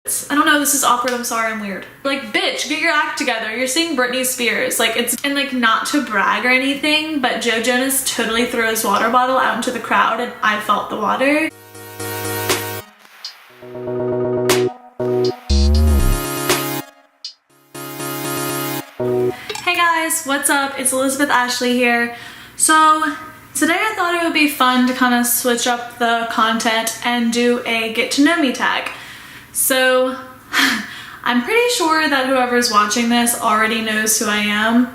I don't know, this is awkward, I'm sorry, I'm weird. Like, bitch, get your act together. You're seeing Britney Spears. Like, and like, not to brag or anything, but Joe Jonas totally threw his water bottle out into the crowd and I felt the water. Hey guys, what's up? It's Elizabeth Ashley here. So today I thought it would be fun to kind of switch up the content and do a get to know me tag. So I'm pretty sure that whoever's watching this already knows who I am,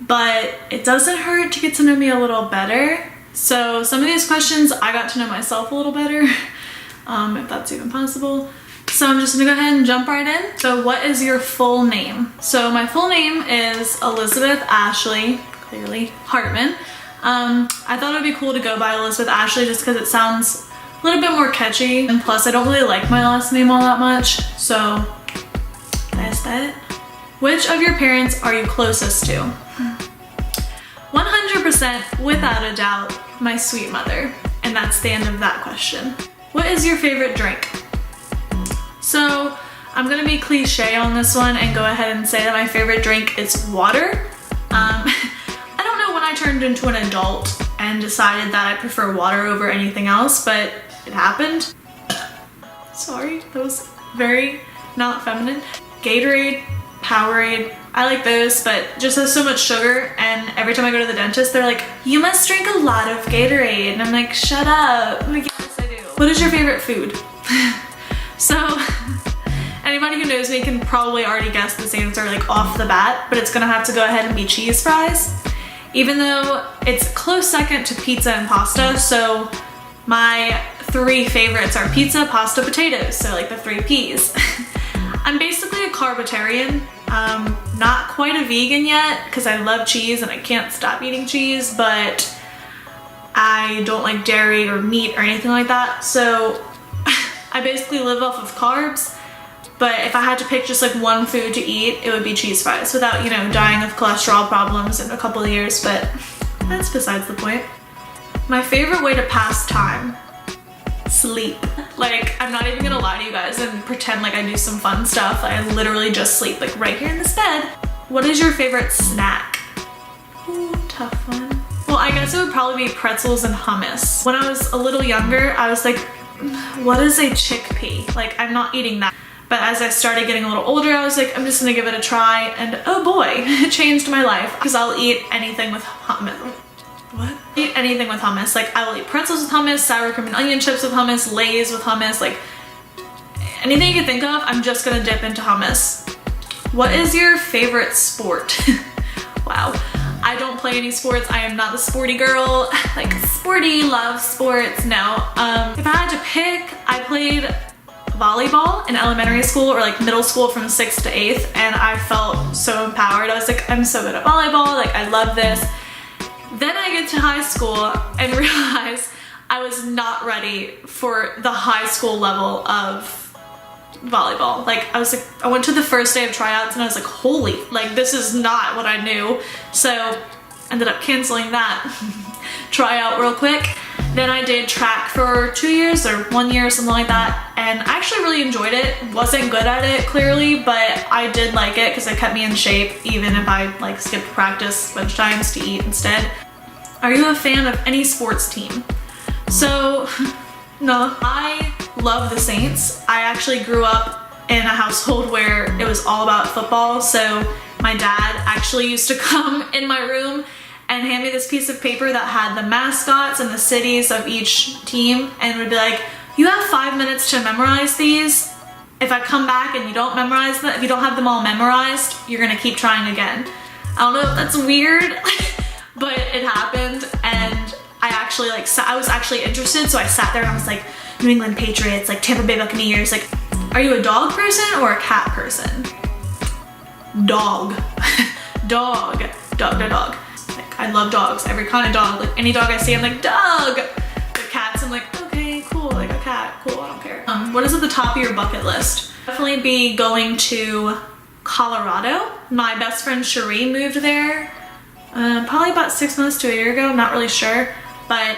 but it doesn't hurt to get to know me a little better. So some of these questions I got to know myself a little better, if that's even possible. So I'm just gonna go ahead and jump right in. So what is your full name? So my full name is Elizabeth Ashley, clearly, Hartman. I thought it would be cool to go by Elizabeth Ashley just because it sounds a little bit more catchy, and plus I don't really like my last name all that much, so that's that. Which of your parents are you closest to? 100% without a doubt, my sweet mother, and that's the end of that question. What is your favorite drink? So I'm gonna be cliche on this one and go ahead and say that my favorite drink is water. I don't know when I turned into an adult and decided that I prefer water over anything else, but it happened. Sorry, that was very not feminine. Gatorade, Powerade, I like those, but just has so much sugar, and every time I go to the dentist, they're like, you must drink a lot of Gatorade, and I'm like, shut up. I'm like, yes, I do. What is your favorite food? So, anybody who knows me can probably already guess this answer like off the bat, but it's gonna have to go ahead and be cheese fries. Even though it's a close second to pizza and pasta, so my three favorites are pizza, pasta, potatoes, so like the 3 Ps. I'm basically a carbitarian, not quite a vegan yet because I love cheese and I can't stop eating cheese, but I don't like dairy or meat or anything like that, so I basically live off of carbs. But if I had to pick just like one food to eat, it would be cheese fries without, you know, dying of cholesterol problems in a couple of years, but that's besides the point. My favorite way to pass time, sleep. Like, I'm not even gonna lie to you guys and pretend like I do some fun stuff. I literally just sleep, like right here in this bed. What is your favorite snack? Ooh, tough one. Well, I guess it would probably be pretzels and hummus. When I was a little younger, I was like, what is a chickpea? Like, I'm not eating that. But as I started getting a little older, I was like, I'm just gonna give it a try, and oh boy, it changed my life. Because I'll eat anything with hummus. What? Eat anything with hummus. Like, I will eat pretzels with hummus, sour cream and onion chips with hummus, Lay's with hummus, like anything you can think of, I'm just gonna dip into hummus. What is your favorite sport? Wow. I don't play any sports. I am not the sporty girl. Like, sporty, love sports, no. If I had to pick, I played volleyball in elementary school or like middle school from 6th to 8th, and I felt so empowered. I was like, I'm so good at volleyball, like I love this. Then I get to high school and realize I was not ready for the high school level of volleyball. Like, I was like, I went to the first day of tryouts and I was like, holy, like this is not what I knew. So ended up canceling that tryout real quick. Then I did track for 2 years or 1 year, something like that, and I actually really enjoyed it. Wasn't good at it, clearly, but I did like it because it kept me in shape, even if I like skipped practice a bunch of times to eat instead. Are you a fan of any sports team? So, no, I love the Saints. I actually grew up in a household where it was all about football, so my dad actually used to come in my room and hand me this piece of paper that had the mascots and the cities of each team, and would be like, you have 5 minutes to memorize these. If I come back and you don't memorize them, if you don't have them all memorized, you're gonna keep trying again. I don't know if that's weird, but it happened, and I actually like, I was actually interested, so I sat there and I was like, New England Patriots, like Tampa Bay Buccaneers, like, are you a dog person or a cat person? Dog. Dog. Dog, dog, dog. I love dogs, every kind of dog. Like, any dog I see, I'm like, dog! The cats, I'm like, okay, cool, like a cat, cool, I don't care. What is at the top of your bucket list? Definitely be going to Colorado. My best friend Cherie moved there probably about 6 months to a year ago, I'm not really sure, but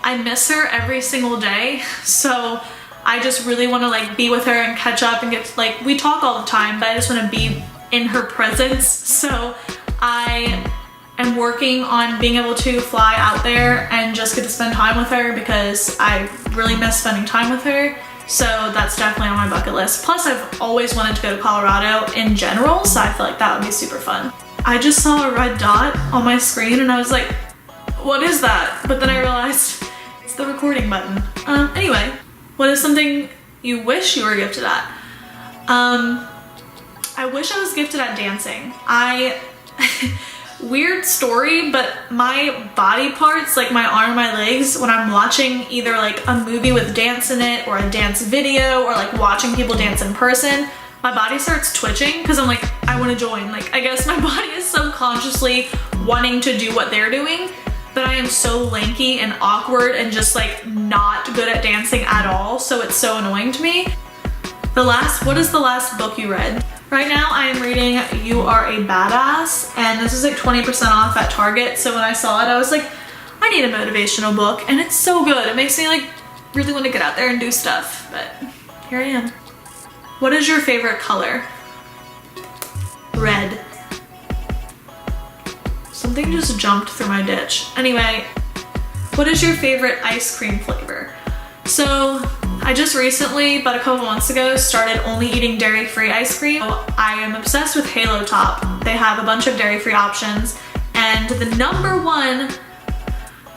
I miss her every single day. So I just really want to like be with her and catch up and get to, like, we talk all the time, but I just want to be in her presence. So I am working on being able to fly out there and just get to spend time with her because I really miss spending time with her. So that's definitely on my bucket list. Plus I've always wanted to go to Colorado in general, so I feel like that would be super fun. I just saw a red dot on my screen and I was like, what is that? But then I realized it's the recording button. Anyway, what is something you wish you were gifted at? I wish I was gifted at dancing. Weird story, but my body parts, like my arm, my legs, when I'm watching either like a movie with dance in it or a dance video or like watching people dance in person, my body starts twitching because I'm like, I want to join. Like, I guess my body is subconsciously wanting to do what they're doing, but I am so lanky and awkward and just like not good at dancing at all. So it's so annoying to me. What is the last book you read? Right now I am reading You Are a Badass, and this is like 20% off at Target. So when I saw it, I was like, I need a motivational book, and it's so good. It makes me like really want to get out there and do stuff, but here I am. What is your favorite color? Red. Something just jumped through my ditch. Anyway, what is your favorite ice cream flavor? So I just recently, about a couple months ago, started only eating dairy-free ice cream. I am obsessed with Halo Top. They have a bunch of dairy-free options, and the #1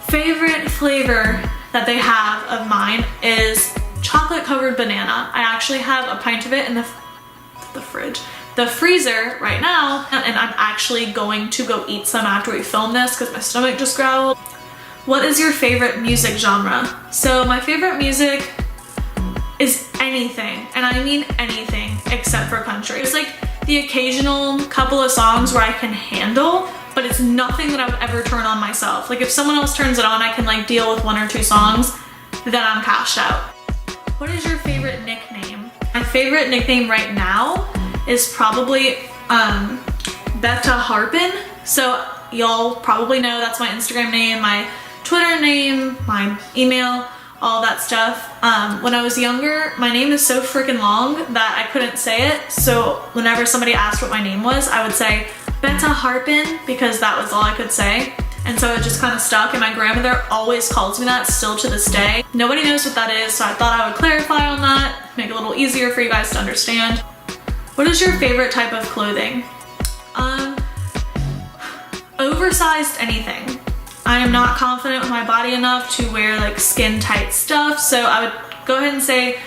favorite flavor that they have of mine is chocolate-covered banana. I actually have a pint of it in the freezer right now, and I'm actually going to go eat some after we film this because my stomach just growled. What is your favorite music genre? So my favorite music is anything, and I mean anything except for country. It's like the occasional couple of songs where I can handle, but it's nothing that I would ever turn on myself. Like if someone else turns it on, I can like deal with 1 or 2 songs, then I'm cashed out. What is your favorite nickname? My favorite nickname right now is probably betaharpin. So y'all probably know that's my Instagram name, my Twitter name, my email, all that stuff. When I was younger, my name is so freaking long that I couldn't say it. So whenever somebody asked what my name was, I would say betaharpin because that was all I could say. And so it just kind of stuck, and my grandmother always calls me that still to this day. Nobody knows what that is, so I thought I would clarify on that, make it a little easier for you guys to understand. What is your favorite type of clothing? Oversized anything. I am not confident with my body enough to wear like skin tight stuff, so I would go ahead and say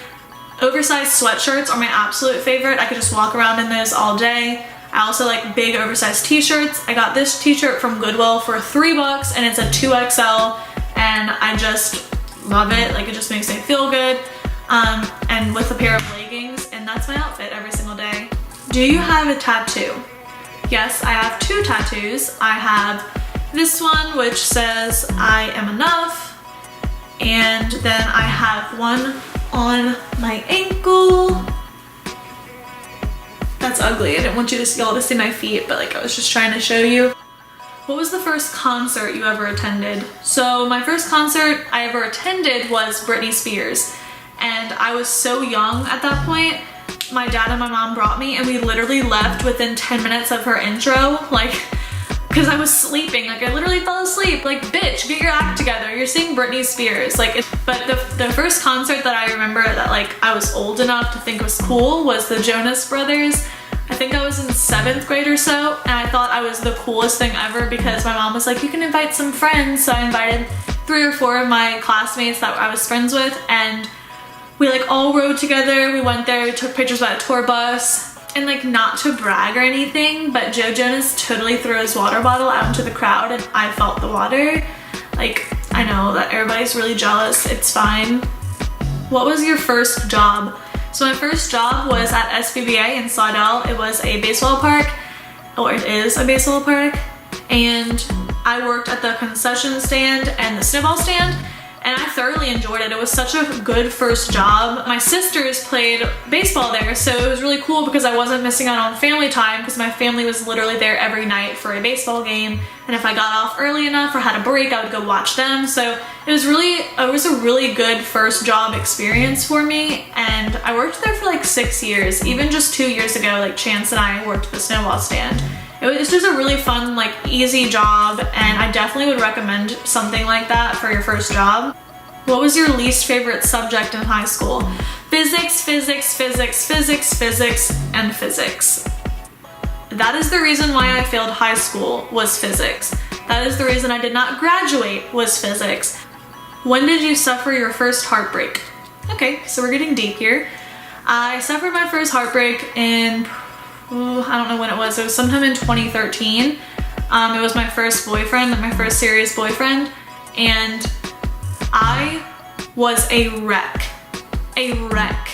oversized sweatshirts are my absolute favorite. I could just walk around in those all day. I also like big oversized t-shirts. I got this t-shirt from Goodwill for $3 and it's a 2XL, and I just love it. Like it just makes me feel good. And with a pair of leggings, and that's my outfit every single day. Do you have a tattoo? Yes, I have 2 tattoos. I have this one which says I am enough, and then I have one on my ankle. That's ugly. I didn't want y'all to see my feet, but like I was just trying to show you. What was the first concert you ever attended? So my first concert I ever attended was Britney Spears, and I was so young at that point. My dad and my mom brought me, and we literally left within 10 minutes of her intro, like, because I was sleeping. Like I literally fell asleep. Like, bitch, get your act together. You're seeing Britney Spears. Like, but the first concert that I remember that like I was old enough to think was cool was the Jonas Brothers. I think I was in 7th grade or so, and I thought I was the coolest thing ever because my mom was like, you can invite some friends. So I invited 3 or 4 of my classmates that I was friends with, and we like all rode together. We went there, we took pictures by a tour bus. And like, not to brag or anything, but Joe Jonas totally threw his water bottle out into the crowd and I felt the water. Like, I know that everybody's really jealous, it's fine. What was your first job? So my first job was at SBBA in Slidell. It was a baseball park, or it is a baseball park. And I worked at the concession stand and the snowball stand. and I thoroughly enjoyed it. It was such a good first job. My sisters played baseball there, so it was really cool because I wasn't missing out on family time because my family was literally there every night for a baseball game, and if I got off early enough or had a break, I would go watch them. So it was a really good first job experience for me, and I worked there for like 6 years. Even just 2 years ago, like Chance and I worked at the snowball stand. It was just a really fun, like easy job, and I definitely would recommend something like that for your first job. What was your least favorite subject in high school? Physics, physics, physics, physics, physics, and physics. That is the reason why I failed high school, was physics. That is the reason I did not graduate, was physics. When did you suffer your first heartbreak? Okay, so we're getting deep here. I suffered my first heartbreak in, I don't know when it was sometime in 2013. It was my first boyfriend, my first serious boyfriend, and I was a wreck. A wreck.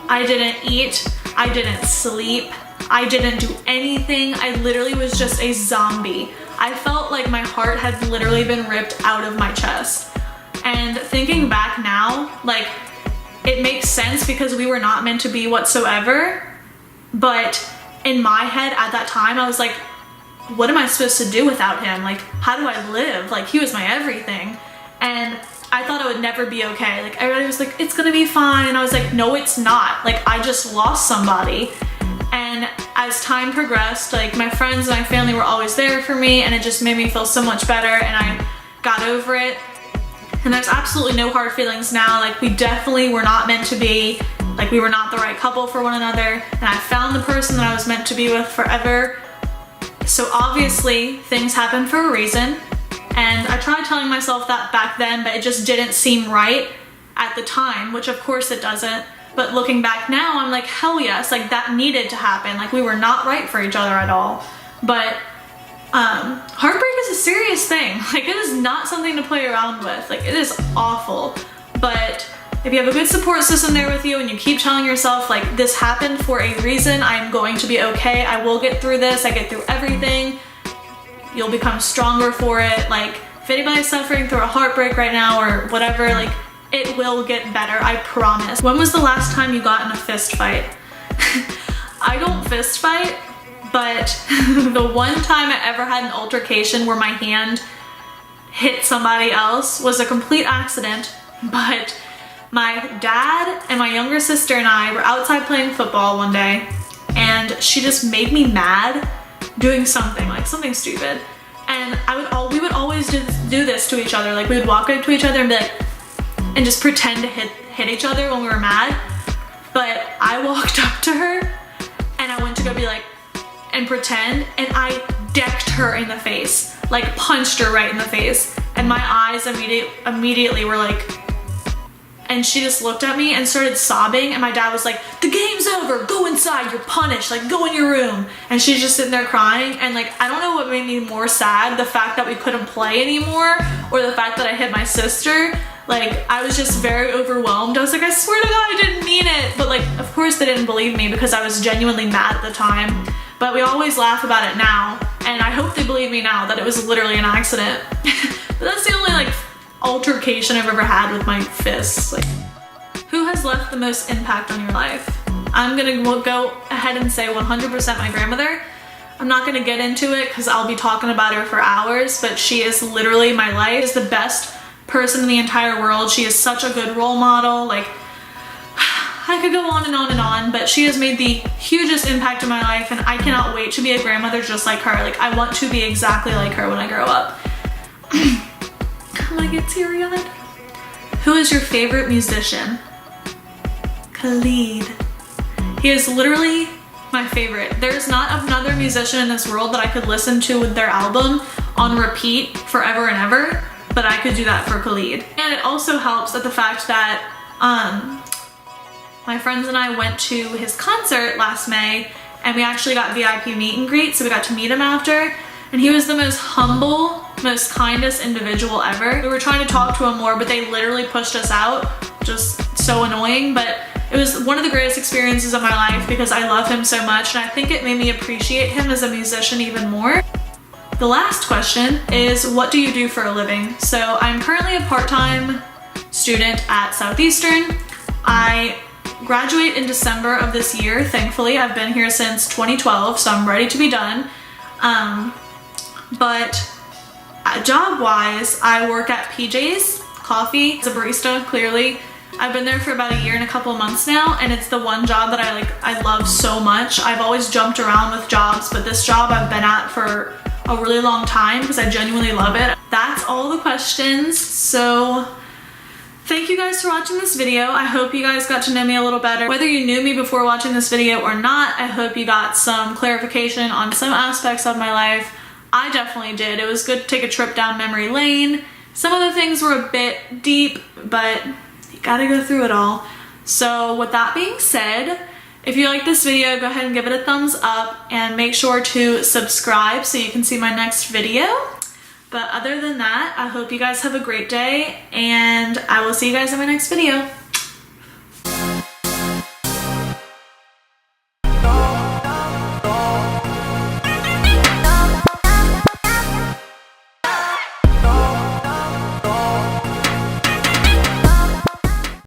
I didn't eat, I didn't sleep, I didn't do anything. I literally was just a zombie. I felt like my heart had literally been ripped out of my chest. And thinking back now, like, it makes sense because we were not meant to be whatsoever, but in my head at that time, I was like, what am I supposed to do without him? Like, how do I live? Like, he was my everything. And I thought it would never be okay. Like, everybody was like, it's gonna be fine. And I was like, no, it's not. Like, I just lost somebody. And as time progressed, like, my friends and my family were always there for me, and it just made me feel so much better, and I got over it. And there's absolutely no hard feelings now. Like, we definitely were not meant to be. Like, we were not the right couple for one another, and I found the person that I was meant to be with forever. So obviously, things happen for a reason, and I tried telling myself that back then, but it just didn't seem right at the time, which of course it doesn't. But looking back now, I'm like, hell yes, like that needed to happen. Like, we were not right for each other at all. But heartbreak is a serious thing. Like, it is not something to play around with. Like, it is awful. But if you have a good support system there with you and you keep telling yourself, like, this happened for a reason, I'm going to be okay, I will get through this, I get through everything, you'll become stronger for it. Like, if anybody's suffering through a heartbreak right now or whatever, like, it will get better, I promise. When was the last time you got in a fist fight? I don't fist fight, but the one time I ever had an altercation where my hand hit somebody else was a complete accident, but my dad and my younger sister and I were outside playing football one day, and she just made me mad doing something, like something stupid. And we would always do this to each other. Like, we would walk up to each other and be like, and just pretend to hit each other when we were mad. But I walked up to her and I went to go be like, and pretend, and I decked her in the face, like punched her right in the face. And my eyes immediately were like, and she just looked at me and started sobbing, and my dad was like, the game's over, go inside, you're punished, like, go in your room. And she's just sitting there crying, and like, I don't know what made me more sad, the fact that we couldn't play anymore, or the fact that I hit my sister. Like, I was just very overwhelmed. I was like, I swear to God, I didn't mean it. But like, of course they didn't believe me because I was genuinely mad at the time. But we always laugh about it now, and I hope they believe me now that it was literally an accident. But that's the only like altercation I've ever had with my fists. Like, who has left the most impact on your life? I'm gonna go ahead and say 100% my grandmother. I'm not gonna get into it because I'll be talking about her for hours, but she is literally my life. She's the best person in the entire world. She is such a good role model. Like, I could go on and on and on, but she has made the hugest impact in my life, and I cannot wait to be a grandmother just like her. Like, I want to be exactly like her when I grow up. I'm gonna get teary-eyed. Who is your favorite musician? Khalid. He is literally my favorite. There's not another musician in this world that I could listen to their album on repeat forever and ever, but I could do that for Khalid. And it also helps at the fact that my friends and I went to his concert last May, and we actually got VIP meet and greet, so we got to meet him after, and he was the most humble, most kindest individual ever. We were trying to talk to him more, but they literally pushed us out. Just so annoying, but it was one of the greatest experiences of my life because I love him so much, and I think it made me appreciate him as a musician even more. The last question is, what do you do for a living? So I'm currently a part-time student at Southeastern. I graduate in December of this year, thankfully. I've been here since 2012, so I'm ready to be done. But job-wise, I work at PJ's Coffee as a barista, clearly. I've been there for about a year and a couple of months now, and it's the one job that I love so much. I've always jumped around with jobs, but this job I've been at for a really long time because I genuinely love it. That's all the questions. So thank you guys for watching this video. I hope you guys got to know me a little better. Whether you knew me before watching this video or not, I hope you got some clarification on some aspects of my life. I definitely did. It was good to take a trip down memory lane. Some of the things were a bit deep, but you gotta go through it all. So with that being said, if you like this video, go ahead and give it a thumbs up and make sure to subscribe so you can see my next video. But other than that, I hope you guys have a great day, and I will see you guys in my next video.